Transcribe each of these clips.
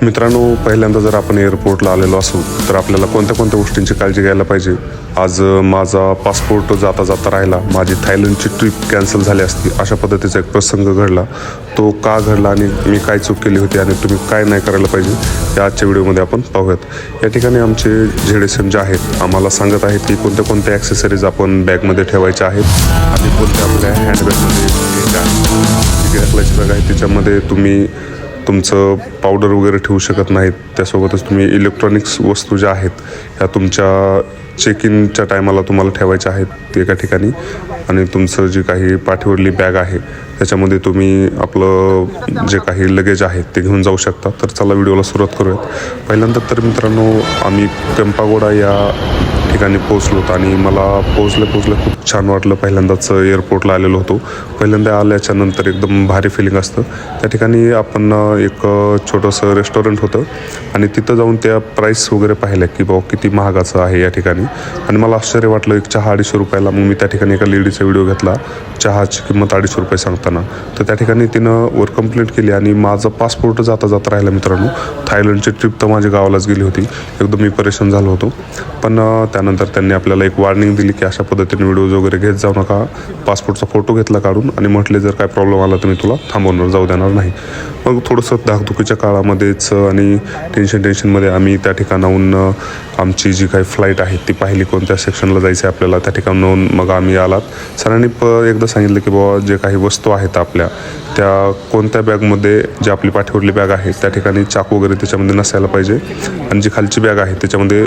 मित्रांनो, पहिल्यांदा जर आपण एअरपोर्टला आलेलो असू तर आपल्याला कोणत्या कोणत्या गोष्टींची काळजी घ्यायला पाहिजे. आज माझा पासपोर्ट जाता जाता राहिला, माझी थायलंडची ट्रिप कॅन्सल झाली असती, अशा पद्धतीचा एक प्रसंग घडला. तो का घडला आणि मी काय चूक केली होती आणि तुम्ही काय नाही करायला पाहिजे या आजच्या व्हिडिओमध्ये आपण पाहूयात. या ठिकाणी आमचे ZSM जे आहेत आम्हाला सांगत आहेत की कोणत्या कोणत्या ॲक्सेसरीज आपण बॅगमध्ये ठेवायच्या आहेत आणि कोणत्या आपल्या हँडबॅगमध्ये घ्यायच्या आहेत. जी ढकलायची बॅग आहे त्याच्यामध्ये तुम्ही तुमचं पावडर वगैरे ठेवू शकत नाहीत. त्यासोबतच तुम्ही इलेक्ट्रॉनिक्स वस्तू ज्या आहेत ह्या तुमच्या चेक इनच्या टायमाला तुम्हाला ठेवायच्या आहेत एका ठिकाणी. आणि तुमचं जी काही पाठीवरली बॅग आहे त्याच्यामध्ये तुम्ही आपलं जे काही लगेज आहे ते घेऊन जाऊ शकता. तर चला व्हिडिओला सुरुवात करूयात. पहिल्यांदा तर मित्रांनो, आम्ही केम्पागोडा या ठिकाणी पोचलो होतो आणि मला पोचल्या खूप छान वाटलं. पहिल्यांदाच एअरपोर्टला आलेलो होतो. पहिल्यांदा आल्याच्या नंतर एकदम भारी फिलिंग असतं. त्या ठिकाणी आपण एक छोटंसं रेस्टॉरंट होतं आणि तिथं जाऊन त्या प्राईस वगैरे पाहिल्या की बाबा किती महागाचं आहे या ठिकाणी. आणि मला आश्चर्य वाटलं, एक चहा 250 रुपयाला. मग मी त्या ठिकाणी एका लेडीचा व्हिडिओ घेतला चहाची किंमत 250 रुपये सांगताना. तर त्या ठिकाणी तिनं वर कंप्लेंट केली आणि माझा पासपोर्ट जाता जाता राहिला. मित्रांनो, थायलंडची ट्रिप तर माझ्या गावालाच गेली होती. एकदम मी परेशान झालो होतो. पण त्यानंतर त्यांनी आपल्याला एक वॉर्निंग दिली की अशा पद्धतीने व्हिडिओज वगैरे घेत जाऊ नका. पासपोर्टचा फोटो घेतला काढून आणि म्हटले जर काय प्रॉब्लेम आला तर मी तुला थांबवणार, जाऊ देणार नाही. मग थोडंसं धाकधुकीच्या काळामध्येच आणि टेन्शनमध्ये आम्ही त्या ठिकाणाहून आमची जी काही फ्लाईट आहे ती पाहिली, कोणत्या सेक्शनला जायचं आहे आपल्याला. त्या ठिकाणाहून मग आम्ही आलात सरांनी एकदा सांगितलं की बाबा जे काही वस्तू आहेत आपल्या त्या कोणत्या बॅगमध्ये, जी आपली पाठीवरली बॅग आहे त्या ठिकाणी चाकू वगैरे त्याच्यामध्ये नसायला पाहिजे. आणि जी खालची बॅग आहे त्याच्यामध्ये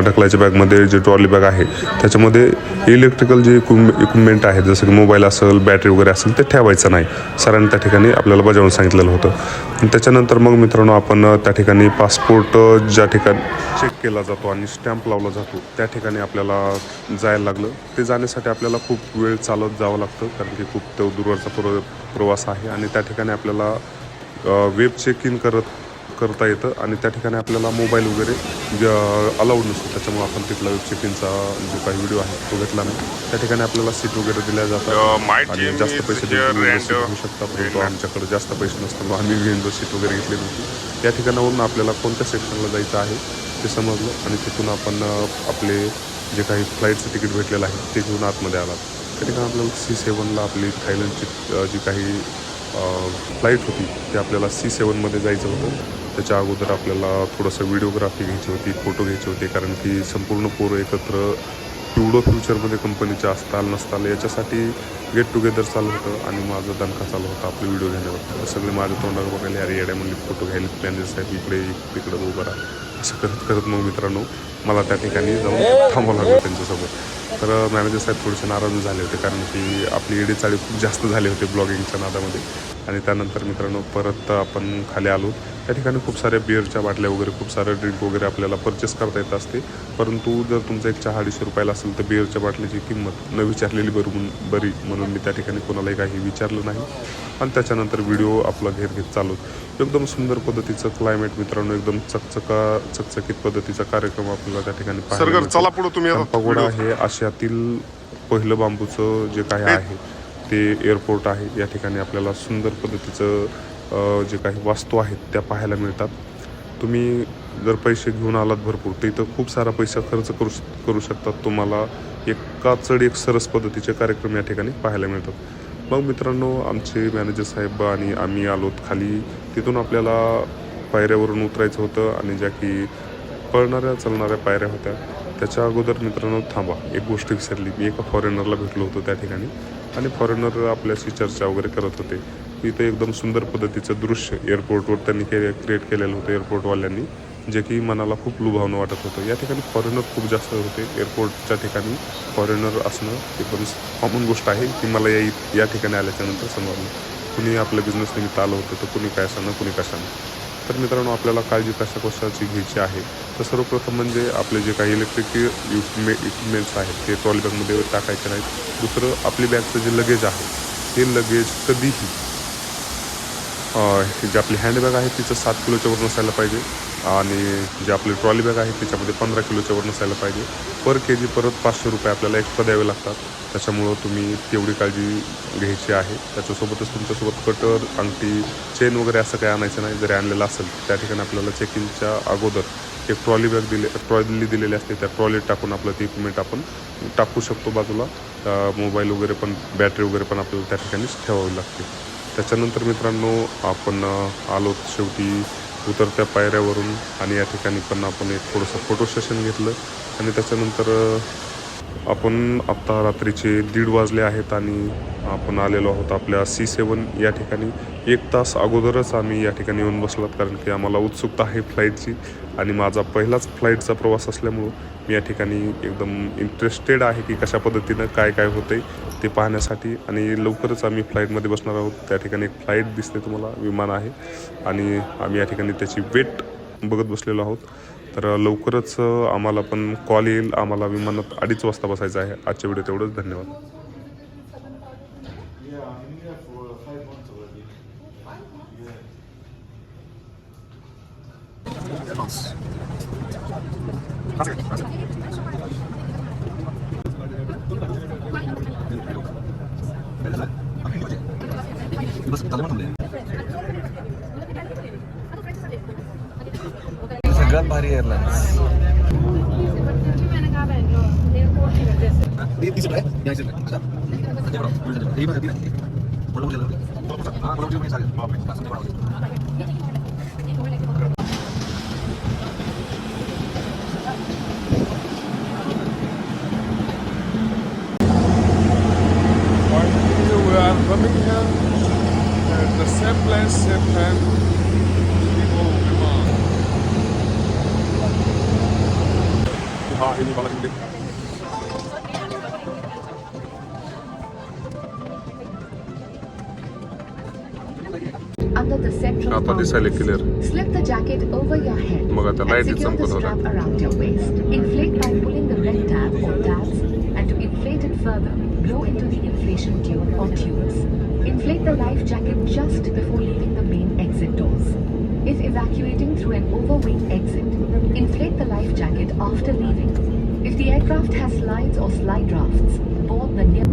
ढकलायच्या बॅगमध्ये जी ट्रॉली बॅग आहे त्याच्यामध्ये इलेक्ट्रिकल जे इक्विपमेंट आहेत जसं की मोबाईल असेल, बॅटरी वगैरे असेल ते ठेवायचं नाही. सरांनी त्या ठिकाणी आपल्याला बजावून सांगितलेलं होतं. आणि त्याच्यानंतर मग मित्रांनो, आपण त्या ठिकाणी पासपोर्ट ज्या ठिकाणी चेक केला जातो आणि स्टॅम्प लावला जातो त्या ठिकाणी आपल्याला जायला लागलं. ते जाण्यासाठी आपल्याला खूप वेळ चालत जावं लागतं, कारण की खूप तो दूरवरचा प्रवास आहे. आणि त्या ठिकाणी आपल्याला वेब चेक इन करता येतं आणि त्या ठिकाणी आपल्याला मोबाईल वगैरे अलाउड नसतो. त्याच्यामुळे आपण तिथला वेब चेक इनचा जो काही व्हिडिओ आहे तो घेतला नाही. त्या ठिकाणी आपल्याला सीट वगैरे दिल्या जातात आणि जास्त पैसे घेऊ शकता. परंतु आमच्याकडे जास्त पैसे नसताना आम्ही विंडो सीट वगैरे घेतली नव्हती. त्या ठिकाणावरून आपल्याला कोणत्या सेक्शनला जायचं आहे ते समजलं आणि तिथून आपण आपले जे काही फ्लाईटचं तिकीट भेटलेलं आहे ते घेऊन आतमध्ये आला. त्या ठिकाणी आपल्याला C7ला आपली थायलंडची जी काही फ्लाईट होती ते आपल्याला C7मध्ये जायचं होतं. त्याच्या अगोदर आपल्याला थोडंसं व्हिडिओग्राफी घ्यायची होती, फोटो घ्यायचे होते, कारण की संपूर्ण पोरं एकत्र पिवडो फ्युचरमध्ये कंपनीच्या असताल नसताल याच्यासाठी गेट टुगेदर चालू होतं आणि माझा दणका चालू होता आपले व्हिडिओ घेण्यावर. सगळे माझ्या तोंडावर बघायला अरे येड्या म्हणले फोटो घ्यायला, मॅनेजर साहेब इकडे तिकडं उभं राहा. असं करत मग मित्रांनो मला त्या ठिकाणी जाऊन थांबावं लागलं त्यांच्यासोबत. तर मॅनेजर साहेब थोडेसे नाराज झाले होते, कारण की आपली एडीचाळी खूप जास्त झाले होते ब्लॉगिंगच्या नादामध्ये. आणि त्यानंतर मित्रांनो परत आपण खाली आलो. त्या ठिकाणी खूप साऱ्या बिअरच्या बाटल्या वगैरे, खूप सारं ड्रिंक वगैरे आपल्याला परचेस करता येत असते. परंतु जर तुमचा एक चहा 250 रुपयाला असेल तर बिअरच्या बाटलीची किंमत न विचारलेली बरी म्हणून मी त्या ठिकाणी कोणालाही काही विचारलं नाही. आणि त्याच्यानंतर व्हिडिओ आपला घेत चालू. एकदम सुंदर पद्धतीचं क्लायमेट मित्रांनो, एकदम चकचकीत पद्धतीचा कार्यक्रम आपल्याला त्या ठिकाणी पाहायला. केम्पागोडा हे आशियातील पहिलं बांबूचं जे काही आहे ते एअरपोर्ट आहे. या ठिकाणी आपल्याला सुंदर पद्धतीचं जे काही वास्तू आहेत त्या पाहायला मिळतात. तुम्ही जर पैसे घेऊन आलात भरपूर तर इथं खूप सारा पैसा खर्च करू शकतात. तुम्हाला एका चढ एक सरस पद्धतीचे कार्यक्रम या ठिकाणी पाहायला मिळतात. मग मित्रांनो, आमचे मॅनेजर साहेब आणि आम्ही आलोत खाली. तिथून आपल्याला पायऱ्यावरून उतरायचं होतं आणि ज्या की चालणाऱ्या पायऱ्या होत्या. त्याच्या अगोदर मित्रांनो थांबा, एक गोष्ट विसरली. मी एका फॉरेनरला भेटलो होतो त्या ठिकाणी आणि फॉरेनर आपल्याशी चर्चा वगैरे करत होते. इथं एकदम सुंदर पद्धतीचं दृश्य एअरपोर्टवर त्यांनी क्रिएट केलेलं होतं एअरपोर्टवाल्यांनी, जे की मनाला खूप लुभावणं वाटत होतं. या ठिकाणी फॉरेनर खूप जास्त होते. एअरपोर्टच्या ठिकाणी फॉरेनर असणं एकदम कॉमन गोष्ट आहे की मला या ठिकाणी आल्याच्यानंतर समजलं. कुणी आपल्या बिझनेस निमित्त आलं होतं तर कुणी काय असणं, कुणी कशानं. तर मित्रांनो, आपल्याला काळजी कशाची घ्यायची आहे तर सर्वप्रथम म्हणजे आपले जे काही इलेक्ट्रिक इक्विपमेंट्स आहेत ते ट्रॉली बॅगमध्ये टाकायचे नाहीत. दुसरं, आपली बॅगचं जे लगेज आहे ते लगेज कधीही जी आपली हँडबॅग आहे तिचं 7 किलोच्या वर नसायला पाहिजे आणि जी आपली ट्रॉली बॅग आहे त्याच्यामध्ये 15 किलोच्या वर नसायला पाहिजे. पर के जी परत 500 रुपये आपल्याला एक्स्ट्रा द्यावे लागतात. त्याच्यामुळं तुम्ही तेवढी काळजी घ्यायची आहे. त्याच्यासोबतच तुमच्यासोबत कटर, अंगठी, चेन वगैरे असं काही आणायचं नाही. जरी आणलेलं असेल त्या ठिकाणी आपल्याला चेक इनच्या अगोदर एक ट्रॉली दिलेली असते. त्या ट्रॉलीत टाकून आपलं ते इक्विपमेंट आपण टाकू शकतो बाजूला. मोबाईल वगैरे पण, बॅटरी वगैरे पण आपल्याला त्या ठिकाणीच ठेवावी लागते. त्याच्यानंतर मित्रांनो आपण आलो शेवटी उतरत्या पायऱ्यावरून आणि या ठिकाणी पण आपण एक थोडंसं फोटो सेशन घेतलं आणि त्याच्यानंतर आपण आत्ता रात्रीचे 1:30 वाजले आहेत आणि आपण आलेलो आहोत आपल्या C7 या ठिकाणी. 1 तास अगोदरच आम्ही या ठिकाणी येऊन बसलात कारण की आम्हाला उत्सुकता आहे फ्लाईटची आणि माझा पहिलाच फ्लाईटचा प्रवास असल्यामुळं मी या ठिकाणी एकदम इंटरेस्टेड आहे की कशा पद्धतीनं काय काय होतं आहे ते पाहण्यासाठी. आणि लवकरच आम्ही फ्लाईटमध्ये बसणार आहोत. त्या ठिकाणी एक फ्लाईट दिसते तुम्हाला, विमान आहे आणि आम्ही या ठिकाणी त्याची वेट बघत बसलेलो आहोत. तर लवकरच आम्हाला पण कॉल येईल. आम्हाला विमानात 2:30 वाजता बसायचं आहे. आजच्या व्हिडिओ तेवढंच. धन्यवाद. सगळ्यात भारी airlines. We are coming here at the same place, same time. Vivo Viman. हा हे मला तिकडे Under the central आता दिसायला clear. slip the jacket over your head मग आता and लाईट secure the चमकत strap होता. around your waist. Inflate by pulling the red tab or tabs, and to inflate it further, blow into the inflation tube or tubes. Inflate the life jacket just before leaving the main exit doors. If evacuating through an overwing exit, inflate the life jacket after leaving. If the aircraft has slides or slide rafts, board the near